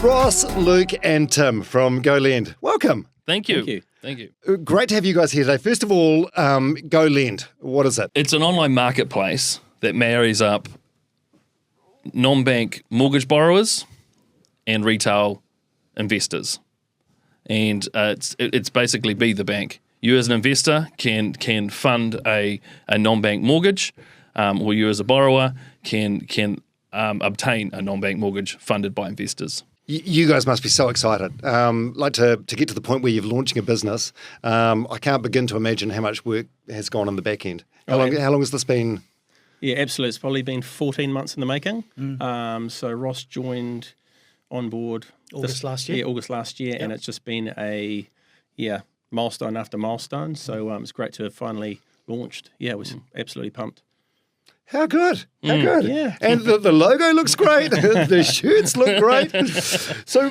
Ross, Luke, and Tim from GoLend. Welcome. Thank you. Thank you. Thank you. Great to have you guys here today. First of all, GoLend, what is it? It's an online marketplace that marries up non-bank mortgage borrowers and retail investors. And it's basically be the bank. You as an investor can fund a non-bank mortgage, or you as a borrower can obtain a non-bank mortgage funded by investors. You guys must be so excited. Like to get to the point where you're launching a business. I can't begin to imagine how much work has gone on the back end. How long has this been? Yeah, absolutely. It's probably been 14 months in the making. So Ross joined on board August last year. Yeah, August last year, and it's just been a milestone after milestone. So it's great to have finally launched. Yeah, it was absolutely pumped. How good. How good. Yeah. And the logo looks great. The shirts look great. So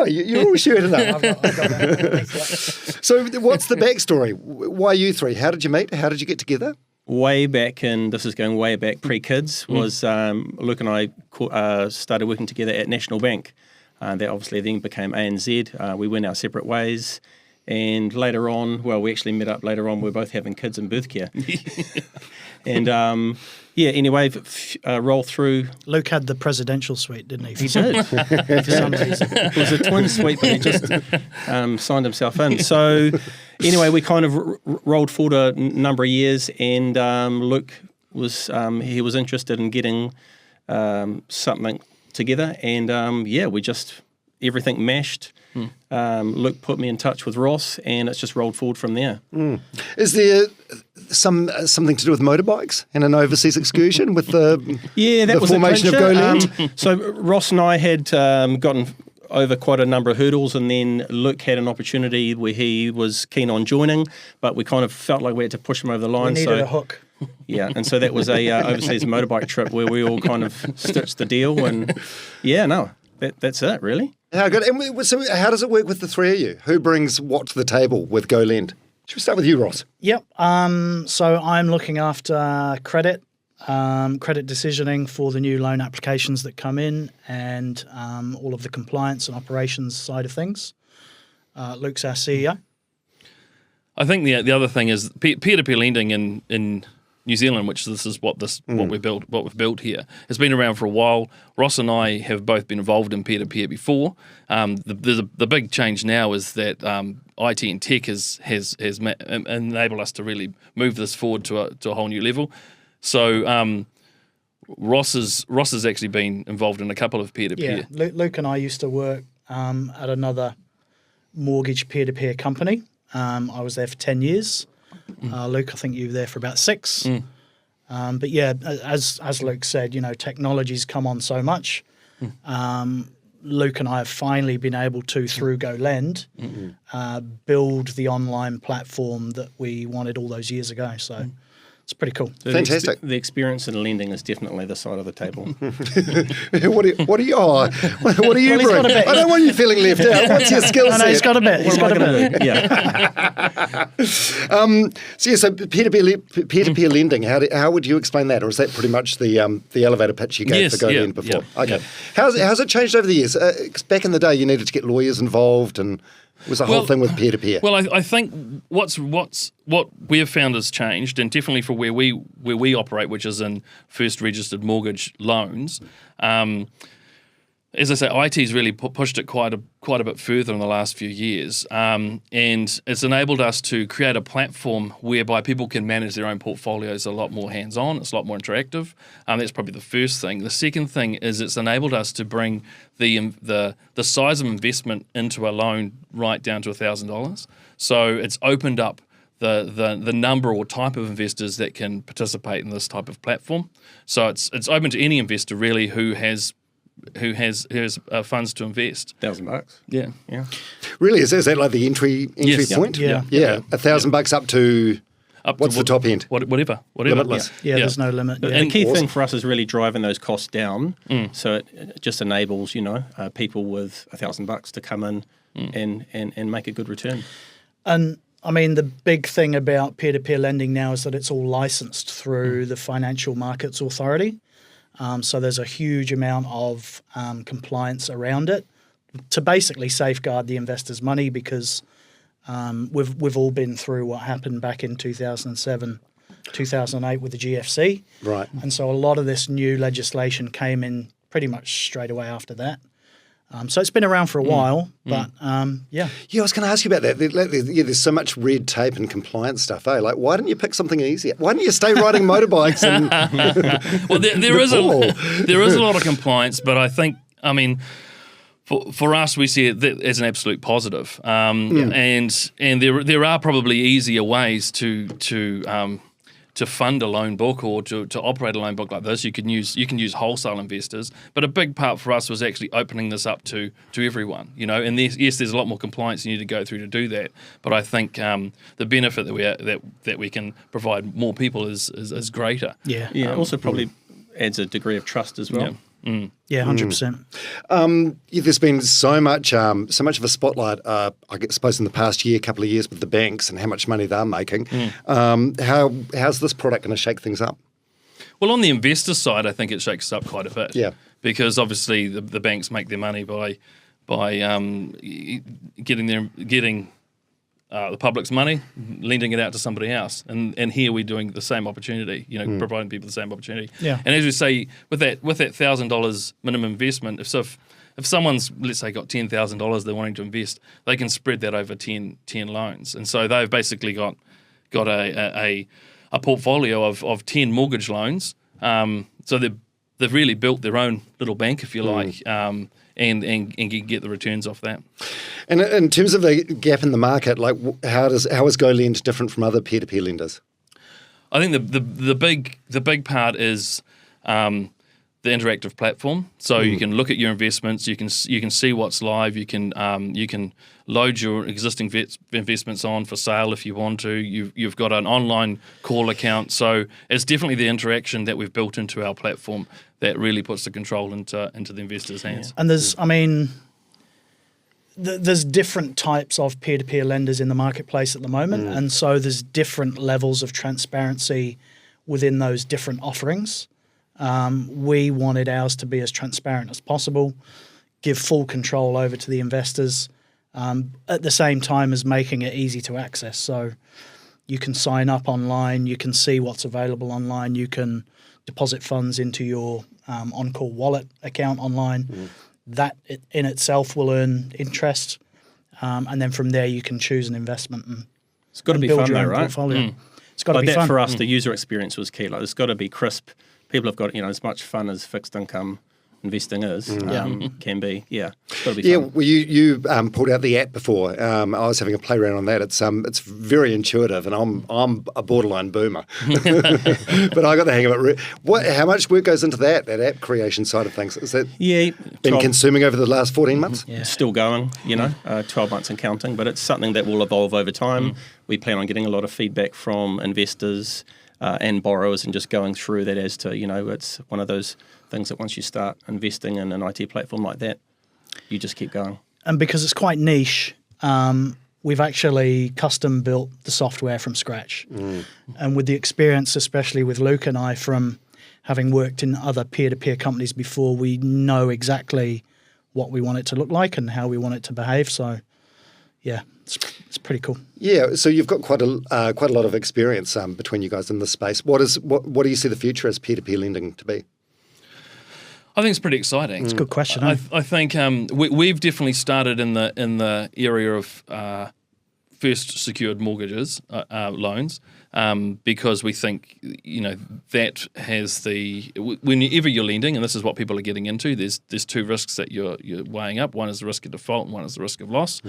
you're all shirted up. I've got that. So what's the backstory? Why you three? How did you meet? How did you get together? Way back, and this is going way back pre-kids, was Luke and I started working together at National Bank. That obviously then became ANZ. We went our separate ways. And later on, we actually met up later on. We're both having kids in birth care. And anyway, roll through. Luke had the presidential suite, didn't he? He did. For some reason. It was a twin suite, but he just signed himself in. So anyway, we kind of rolled forward a number of years, and Luke was interested in getting something together, and we just everything mashed. Luke put me in touch with Ross, and it's just rolled forward from there. Is there something to do with motorbikes and an overseas excursion with the was formation of GoLend? So Ross and I had gotten over quite a number of hurdles, and then Luke had an opportunity where he was keen on joining, but we kind of felt like we had to push him over the line. We needed a hook. Yeah, and so that was a overseas motorbike trip where we all kind of stitched the deal, and that's it, really. How good. And so how does it work with the three of you? Who brings what to the table with GoLend? Should we start with you, Ross? Yep. So I'm looking after credit decisioning for the new loan applications that come in, and all of the compliance and operations side of things. Luke's our CEO. I think the other thing is peer-to-peer lending in New Zealand, which this is what we've built here, has been around for a while. Ross and I have both been involved in peer-to-peer before. The big change now is that IT and tech has enabled us to really move this forward to a whole new level. So Ross has actually been involved in a couple of peer-to-peer. Yeah, Luke and I used to work at another mortgage peer-to-peer company. I was there for 10 years. Luke, I think you were there for about 6. But yeah, as Luke said, technology's come on so much. Luke and I have finally been able to, through GoLend, build the online platform that we wanted all those years ago. So it's pretty cool. So fantastic. The experience in lending is definitely the side of the table. What are you he's got a bring? bit. I don't want you feeling left out. What's your skill set? No, he's got a bit. He's got a bit. Yeah. So peer-to-peer lending, how would you explain that? Or is that pretty much the elevator pitch you gave for GoLend before? Yeah, okay. How's it changed over the years? 'Cause back in the day, you needed to get lawyers involved, and it was a whole thing with peer-to-peer. Well, I think what we have found has changed, and definitely for where we operate, which is in first registered mortgage loans. As I say, IT's really pushed it quite a bit further in the last few years, and it's enabled us to create a platform whereby people can manage their own portfolios a lot more hands-on. It's a lot more interactive. That's probably the first thing. The second thing is it's enabled us to bring the size of investment into a loan right down to $1,000. So it's opened up the number or type of investors that can participate in this type of platform. So it's open to any investor really who has funds to invest. $1,000. Yeah. Really, is that like the entry Yes. point? Yeah. $1,000 up to what's the top end? Whatever. Limitless. Yeah, there's no limit. Yeah. The key thing for us is really driving those costs down. So it just enables people with $1,000 to come in and make a good return. And I mean, the big thing about peer-to-peer lending now is that it's all licensed through the Financial Markets Authority. So there's a huge amount of compliance around it to basically safeguard the investors' money, because we've all been through what happened back in 2007, 2008 with the GFC. Right. And so a lot of this new legislation came in pretty much straight away after that. So it's been around for a while, but yeah. Yeah, I was going to ask you about that. There's so much red tape and compliance stuff, eh? Like, why didn't you pick something easier? Why didn't you stay riding motorbikes? And Well, there is a lot of compliance, but I think, I mean, for us, we see it as an absolute positive, and there are probably easier ways to fund a loan book or to operate a loan book like this. You can use wholesale investors, but a big part for us was actually opening this up to everyone, you know. And there's a lot more compliance you need to go through to do that. But I think the benefit that we can provide more people is greater. Yeah. Yeah, also probably adds a degree of trust as well. Yeah, 100%. there's been so much of a spotlight, I suppose, in the past couple of years with the banks and how much money they're making. How's this product going to shake things up? Well, on the investor side, I think it shakes us up quite a bit. Yeah. Because obviously the banks make their money by getting the public's money, lending it out to somebody else, and here we're doing the same opportunity, you know, providing people the same opportunity. Yeah. And as we say, with that $1,000 minimum investment, if someone's, let's say, got $10,000 they're wanting to invest, they can spread that over 10 loans, and so they've basically got a portfolio of 10 mortgage loans. So they've really built their own little bank, if you like. And get the returns off that. And in terms of the gap in the market, like how is GoLend different from other peer-to-peer lenders? I think the big part is the interactive platform. So you can look at your investments, you can see what's live, you can load your existing investments on for sale if you want to. You've got an online call account. So it's definitely the interaction that we've built into our platform that really puts the control into the investors' hands. And there's different types of peer-to-peer lenders in the marketplace at the moment, and so there's different levels of transparency within those different offerings. We wanted ours to be as transparent as possible, give full control over to the investors, at the same time as making it easy to access. So you can sign up online, you can see what's available online, you can deposit funds into your on-call wallet account online. That in itself will earn interest, and then from there you can choose an investment and It's got to be build fun your though, own right? portfolio. It's got to Like be that fun. for us, the user experience was key. Like it's got to be crisp. People have got, as much fun as fixed income investing is, can be. Yeah, it's got to be Yeah, fun. well, you pulled out the app before. I was having a play around on that. It's very intuitive, and I'm a borderline boomer, but I got the hang of it. How much work goes into that app creation side of things? Is that Yeah, been 12 consuming over the last 14 months? Yeah. still going, 12 months and counting, but it's something that will evolve over time. We plan on getting a lot of feedback from investors and borrowers and just going through that as to, it's one of those things that once you start investing in an IT platform like that, you just keep going. And because it's quite niche, we've actually custom built the software from scratch. And with the experience, especially with Luke and I, from having worked in other peer-to-peer companies before, we know exactly what we want it to look like and how we want it to behave. So, yeah, it's pretty cool. Yeah, so you've got quite a lot of experience between you guys in this space. What do you see the future as peer-to-peer lending to be? I think it's pretty exciting. It's a good question. I think we've definitely started in the area of first secured mortgages loans because we think that has whenever you're lending, and this is what people are getting into. There's two risks that you're weighing up. One is the risk of default, and one is the risk of loss.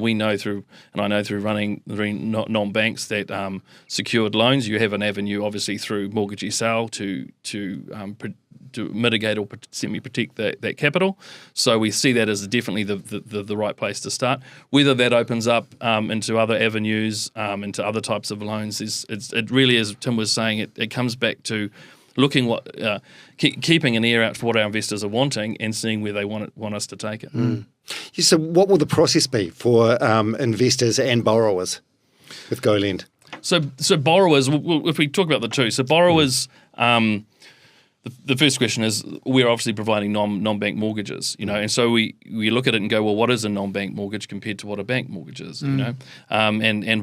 We know through running non-banks that secured loans, you have an avenue obviously through Mortgagee Sale to mitigate or semi-protect that capital. So we see that as definitely the right place to start. Whether that opens up into other avenues, into other types of loans, it really, as Tim was saying, it comes back to looking keeping an ear out for what our investors are wanting and seeing where they want us to take it. So what will the process be for investors and borrowers with GoLend? So borrowers, if we talk about the two, so borrowers, the the first question is, we're obviously providing non-bank mortgages, and so we look at it and go, well, what is a non-bank mortgage compared to what a bank mortgage is, and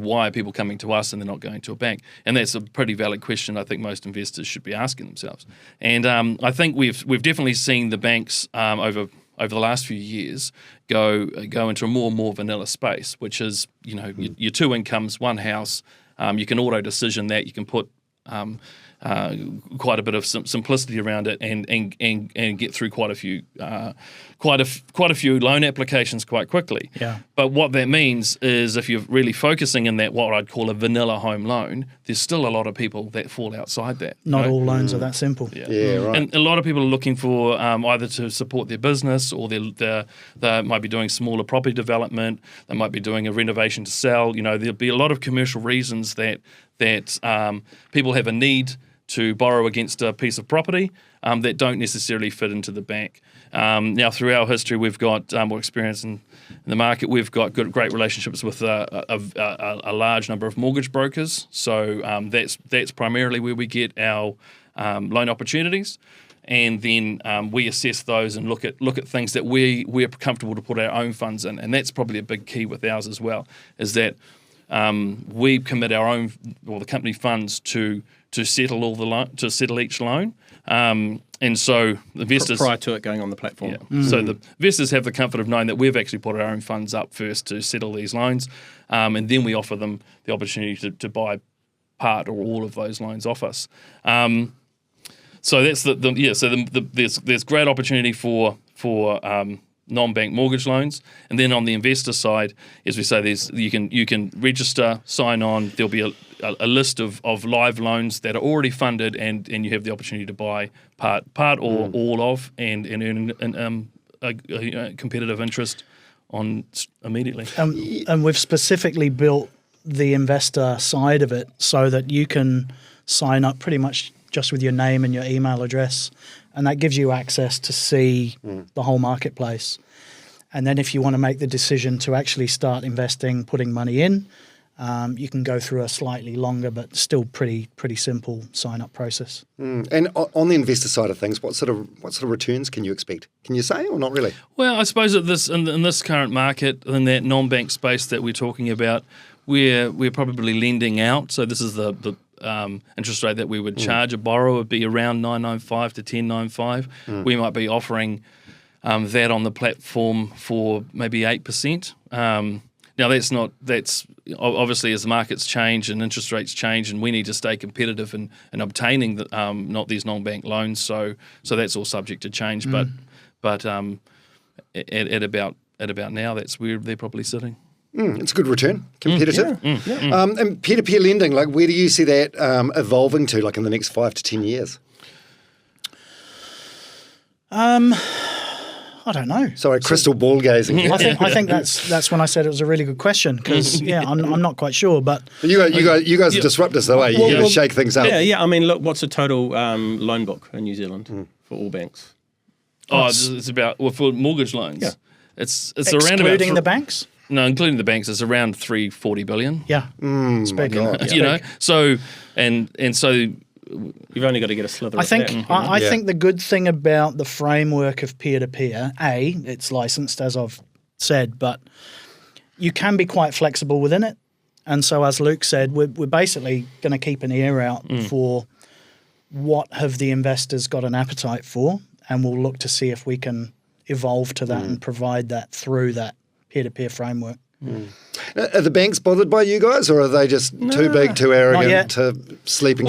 why are people coming to us and they're not going to a bank? And that's a pretty valid question I think most investors should be asking themselves. And I think we've definitely seen the banks over the last few years go into a more and more vanilla space, which is, your two incomes, one house. You can auto decision that, you can put quite a bit of simplicity around it, and get through quite a few loan applications quite quickly. Yeah. But what that means is, if you're really focusing in that what I'd call a vanilla home loan, there's still a lot of people that fall outside that. Not all loans are that simple. Yeah, right. And a lot of people are looking for either to support their business, or they might be doing smaller property development. They might be doing a renovation to sell. There'll be a lot of commercial reasons that people have a need to borrow against a piece of property that don't necessarily fit into the bank. Now, through our history, we've got more experience in the market. We've got great relationships with a large number of mortgage brokers. So that's primarily where we get our loan opportunities. And then we assess those and look at things that we're comfortable to put our own funds in. And that's probably a big key with ours as well, is that we commit our own, or the company funds, to settle each loan, and so the investors, prior to it going on the platform. So the investors have the comfort of knowing that we've actually put our own funds up first to settle these loans, and then we offer them the opportunity to buy part or all of those loans off us. So that's there's great opportunity for non-bank mortgage loans, and then on the investor side, as we say, you can register, sign on. There'll be a list of live loans that are already funded, and you have the opportunity to buy part or all of, and earn a competitive interest on immediately. And we've specifically built the investor side of it so that you can sign up pretty much just with your name and your email address, and that gives you access to see the whole marketplace. And then if you want to make the decision to actually start investing, putting money in, you can go through a slightly longer but still pretty simple sign-up process. And on the investor side of things, what sort of returns can you expect? Can you say, or not really? Well, I suppose that in this current market, in that non-bank space that we're talking about, we're probably lending out. So this is the interest rate that we would charge a borrower would be around 9.95 to 10.95. We might be offering that on the platform for maybe 8%. Now that's obviously, as the markets change and interest rates change, and we need to stay competitive in obtaining not these non-bank loans. So that's all subject to change. But at about now, that's where they're probably sitting. It's a good return, competitive. And peer-to-peer lending, like, where do you see that evolving to, like, in the next 5 to 10 years? I don't know. Sorry, crystal ball gazing. I think that's when I said it was a really good question, because I'm not quite sure, but You guys are disruptors, though, are you? You shake things up. Yeah. I mean, look, what's the total loan book in New Zealand for all banks? It's about, for mortgage loans. Yeah. It's around about, excluding the banks. No, including the banks, it's around 340 billion. Yeah, it's big. God. It's You know, big. so and so You've only got to get a slither. I of think that. I think the good thing about the framework of peer-to-peer, it's licensed, as I've said, but you can be quite flexible within it. And so, as Luke said, we're basically going to keep an ear out for what have the investors got an appetite for, and we'll look to see if we can evolve to that and provide that through that peer-to-peer framework. Are the banks bothered by you guys, or are they just too big, too Not arrogant yet. to sleep at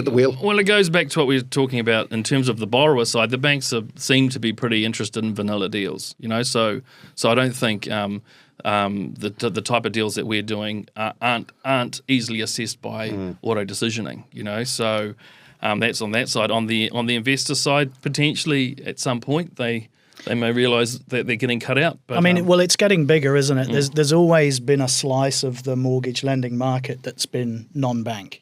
the wheel? Well, it goes back to what we were talking about in terms of the borrower side. The banks seem to be pretty interested in vanilla deals, you know. So I don't think the type of deals that we're doing aren't easily assessed by auto decisioning, you know. So that's on that side. On the investor side, potentially at some point they may realise that they're getting cut out. But, I mean, it's getting bigger, isn't it? There's always been a slice of the mortgage lending market that's been non-bank.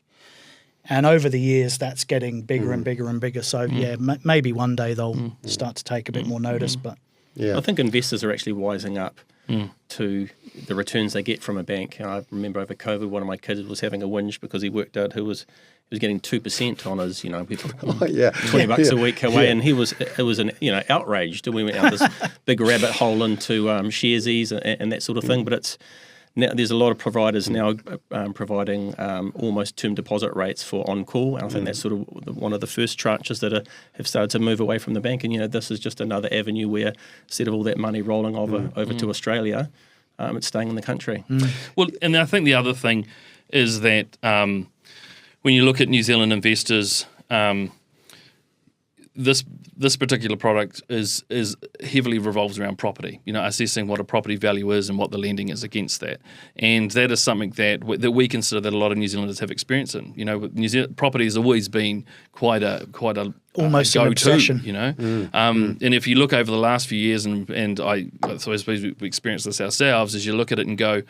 And over the years, that's getting bigger and bigger and bigger. So, maybe one day they'll start to take a bit more notice. But Yeah. I think investors are actually wising up. to the returns they get from a bank. And I remember over COVID, one of my kids was having a whinge because he worked out he was getting 2% on his, Oh, yeah. $20 a week away, Yeah. and it was outraged. And we went down this big rabbit hole into Sharesies and that sort of thing. But it's now there's a lot of providers now providing almost term deposit rates for on-call. And I think that's sort of one of the first tranches that have started to move away from the bank. And this is just another avenue where instead of all that money rolling over to Australia, it's staying in the country. Well, and I think the other thing is that when you look at New Zealand investors, this particular product is heavily revolves around property. Assessing what a property value is and what the lending is against that, and that is something that we consider that a lot of New Zealanders have experience in. With New Zealand, property has always been quite a almost go-to, an obsession. And if you look over the last few years, and I suppose we experienced this ourselves, as you look at it and go,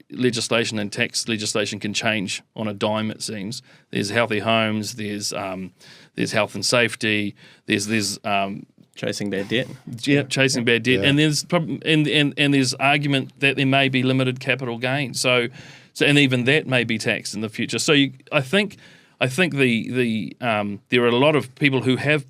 legislation and tax legislation can change on a dime. It seems there's healthy homes, there's health and safety, there's Chasing bad debt. Yeah, chasing bad debt, Yeah. and there's and there's argument that there may be limited capital gain. So and even that may be taxed in the future. So I think the there are a lot of people who have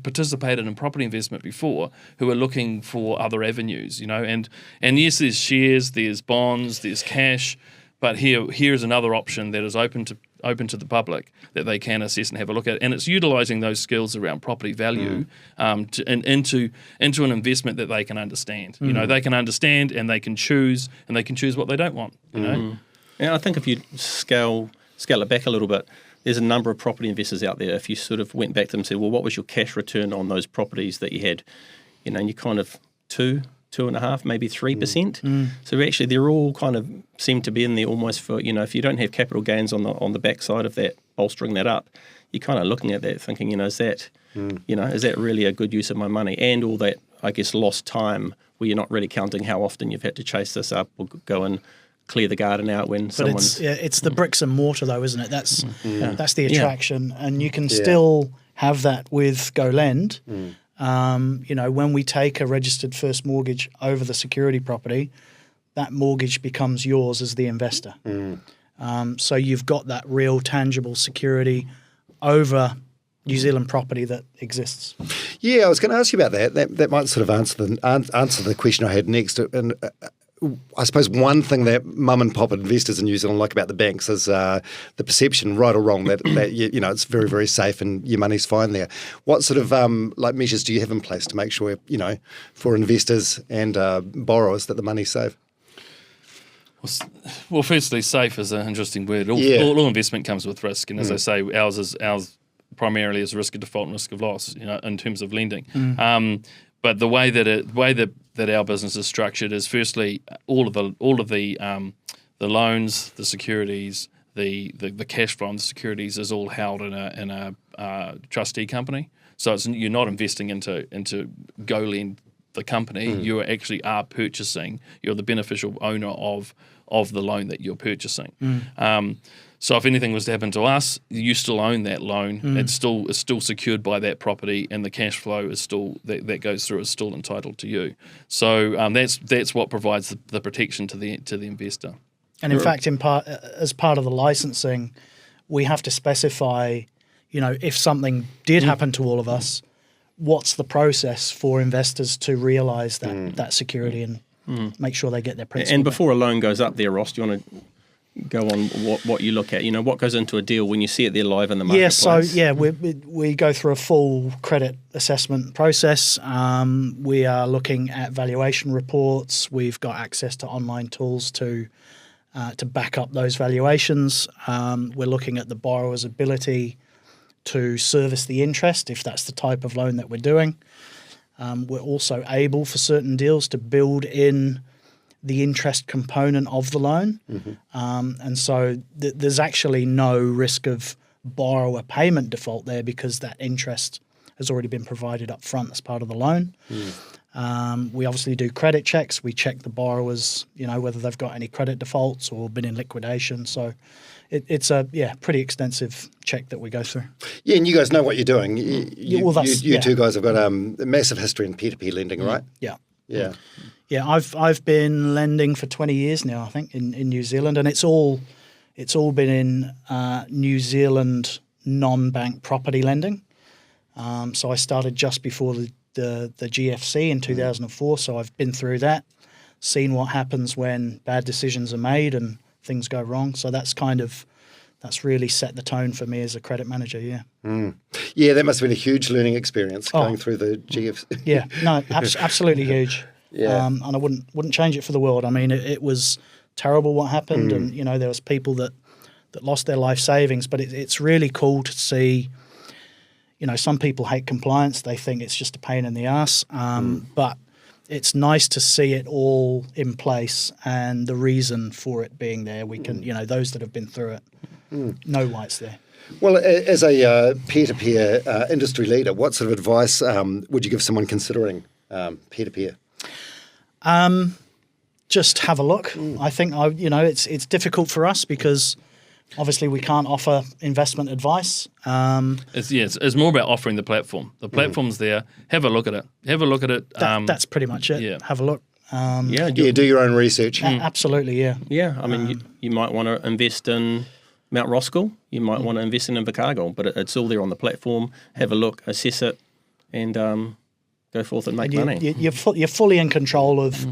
participated in property investment before who are looking for other avenues, and yes, there's shares, there's bonds, there's cash, but here is another option that is open to the public that they can assess and have a look at, and it's utilising those skills around property value into an investment that they can understand. They can understand and they can choose what they don't want. And I think if you scale it back a little bit, there's a number of property investors out there. If you sort of went back to them and said, well, what was your cash return on those properties that you had? And you kind of 2.5%, maybe 3%. So actually, they're all kind of seem to be in there almost for, if you don't have capital gains on the backside of that, bolstering that up, you're kind of looking at that thinking, is that really a good use of my money? And all that, I guess, lost time where you're not really counting how often you've had to chase this up or go and clear the garden out when someone's... But it's the bricks and mortar, though, isn't it? That's the attraction, and you can still have that with GoLend. When we take a registered first mortgage over the security property, that mortgage becomes yours as the investor. So you've got that real tangible security over New Zealand property that exists. Yeah, I was going to ask you about that. That might sort of answer the question I had next. And I suppose one thing that mum and pop investors in New Zealand like about the banks is the perception, right or wrong, that it's very, very safe and your money's fine there. What sort of measures do you have in place to make sure for investors and borrowers that the money's safe? Well, firstly, safe is an interesting word. All investment comes with risk, and as I say, ours primarily is risk of default and risk of loss, in terms of lending. But the way that our business is structured is, firstly, all of the loans, the securities, the cash flow on the securities is all held in a trustee company. So you're not investing into GoLend, the company. You actually are purchasing. You're the beneficial owner of the loan that you're purchasing. So if anything was to happen to us, you still own that loan. It's still secured by that property, and the cash flow is still that goes through is still entitled to you. So that's what provides the protection to the investor. And in fact, as part of the licensing, we have to specify, if something did happen to all of us, what's the process for investors to realise that security and make sure they get their principal. And before a loan goes up there, Ross, do you want to go on what you look at? What goes into a deal when you see it there live in the marketplace? We go through a full credit assessment process. We are looking at valuation reports. We've got access to online tools to back up those valuations. We're looking at the borrower's ability to service the interest, if that's the type of loan that we're doing. We're also able, for certain deals, to build in the interest component of the loan. And so there's actually no risk of borrower payment default there, because that interest has already been provided up front as part of the loan. We obviously do credit checks. We check the borrowers, whether they've got any credit defaults or been in liquidation. So it's a pretty extensive check that we go through. Yeah, and you guys know what you're doing. You Well, two guys have got a massive history in peer-to-peer lending, right? Yeah. Yeah. Yeah, I've been lending for 20 years now, I think, in New Zealand, and it's all been in New Zealand non-bank property lending. So I started just before the GFC in 2004. So I've been through that, seen what happens when bad decisions are made and things go wrong. So that's really set the tone for me as a credit manager. Yeah. Yeah, that must have been a huge learning experience Oh. going through the GFC. Yeah, no, absolutely huge. Yeah. And I wouldn't change it for the world. I mean, it was terrible what happened, and there was people that lost their life savings. But it's really cool to see. Some people hate compliance; they think it's just a pain in the ass. But it's nice to see it all in place and the reason for it being there. We can, those that have been through it, know why it's there. Well, as a peer-to-peer industry leader, what sort of advice would you give someone considering peer-to-peer? Just have a look. I think it's difficult for us because obviously we can't offer investment advice. It's more about offering the platform. The platform's there. Have a look at it. That's pretty much it. Yeah. Have a look. Do your own research. Absolutely, yeah. Yeah, I mean, you might want to invest in Mount Roskill. You might want to invest in Invercargill, but it's all there on the platform. Have a look, assess it, and go forth and make money. You're fully in control of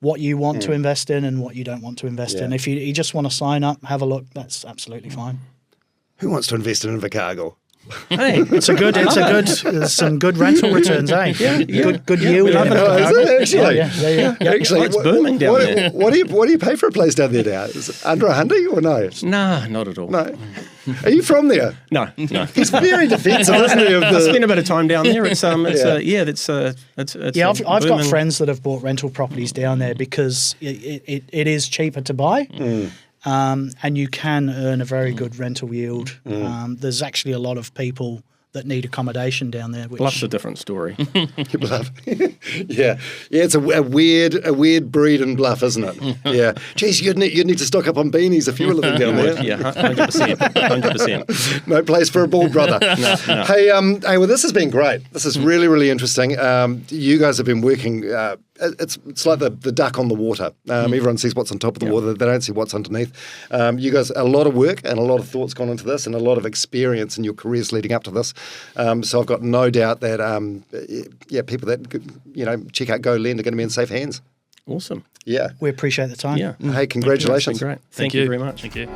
what you want to invest in and what you don't want to invest in. If you just want to sign up, have a look, that's absolutely fine. Who wants to invest in Invercargill? Hey, There's some good rental returns, eh? Yeah. Good yield. love it. Is it actually? Yeah. Actually, it's booming down there. What do you pay for a place down there now? Is it under $100 or no? Nah, not at all. No. Are you from there? No. He's very defensive, isn't he? Of I spent the, a bit of time down there. It's I've got friends that have bought rental properties down there because it is cheaper to buy. And you can earn a very good rental yield. There's actually a lot of people that need accommodation down there. Which Bluff's a different story. Bluff. Yeah. It's a weird breed in Bluff, isn't it? Yeah. Geez, you'd need to stock up on beanies if you were living down there. Yeah, 100%. No place for a bald brother. No. Hey, well, this has been great. This is really, really interesting. You guys have been working. It's like the duck on the water. Everyone sees what's on top of the water. They don't see what's underneath. You guys, a lot of work and a lot of thoughts gone into this, and a lot of experience in your careers leading up to this. So I've got no doubt that people that check out Go Lend are going to be in safe hands. Awesome. Yeah. we appreciate the time. Yeah. Hey, congratulations. It's been great. Thank Thank you very much. Thank you.